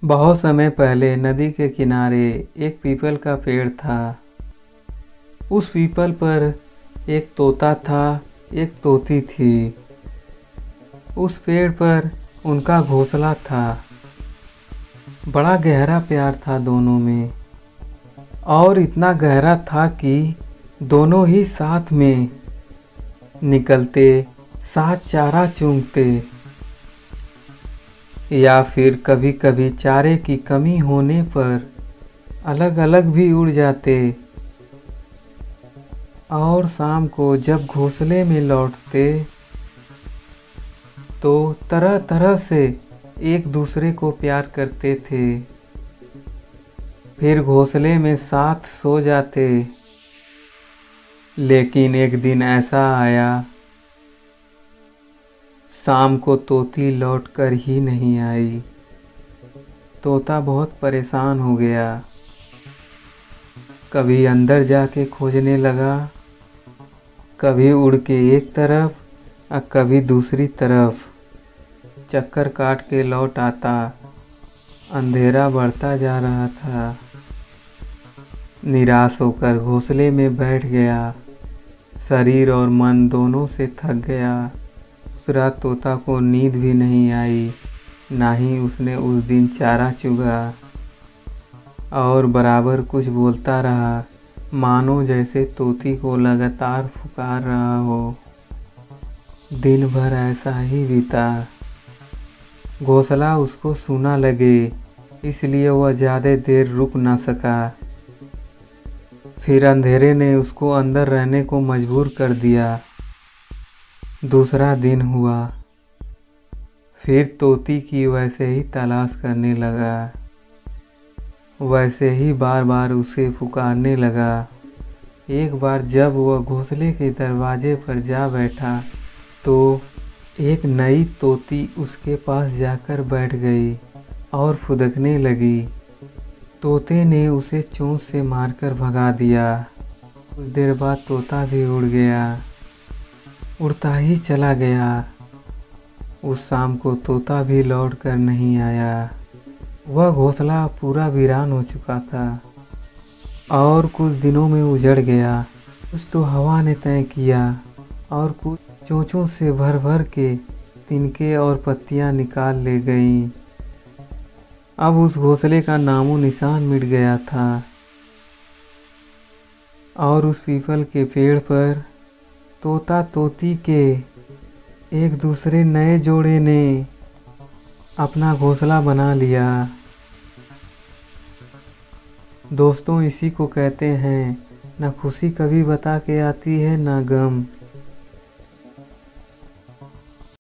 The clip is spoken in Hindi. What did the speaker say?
बहुत समय पहले नदी के किनारे एक पीपल का पेड़ था। उस पीपल पर एक तोता था, एक तोती थी। उस पेड़ पर उनका घोंसला था। बड़ा गहरा प्यार था दोनों में, और इतना गहरा था कि दोनों ही साथ में निकलते, साथ चारा चुगते, या फिर कभी कभी चारे की कमी होने पर अलग अलग भी उड़ जाते। और शाम को जब घोंसले में लौटते तो तरह तरह से एक दूसरे को प्यार करते थे। फिर घोंसले में साथ सो जाते। लेकिन एक दिन ऐसा आया, शाम को तोती लौट कर ही नहीं आई। तोता बहुत परेशान हो गया। कभी अंदर जाके खोजने लगा, कभी उड़ के एक तरफ और कभी दूसरी तरफ चक्कर काट के लौट आता। अंधेरा बढ़ता जा रहा था। निराश होकर घोंसले में बैठ गया। शरीर और मन दोनों से थक गया। उस रात तोता को नींद भी नहीं आई, ना ही उसने उस दिन चारा चुगा, और बराबर कुछ बोलता रहा, मानो जैसे तोती को लगातार पुकार रहा हो। दिन भर ऐसा ही बीता। घोंसला उसको सूना लगे, इसलिए वह ज़्यादा देर रुक न सका। फिर अंधेरे ने उसको अंदर रहने को मजबूर कर दिया। दूसरा दिन हुआ। फिर तोती की वैसे ही तलाश करने लगा, वैसे ही बार बार उसे पुकारने लगा। एक बार जब वह घोंसले के दरवाजे पर जा बैठा तो एक नई तोती उसके पास जाकर बैठ गई और फुदकने लगी। तोते ने उसे चोंच से मारकर भगा दिया। कुछ देर बाद तोता भी उड़ गया, उड़ता ही चला गया। उस शाम को तोता भी लौट कर नहीं आया। वह घोंसला पूरा वीरान हो चुका था और कुछ दिनों में उजड़ गया। कुछ तो हवा ने तय किया और कुछ चोंचों से भर भर के तिनके और पत्तियां निकाल ले गईं। अब उस घोंसले का नामो निशान मिट गया था, और उस पीपल के पेड़ पर तोता तोती के एक दूसरे नए जोड़े ने अपना घोंसला बना लिया। दोस्तों, इसी को कहते हैं, ना खुशी कभी बता के आती है, ना गम।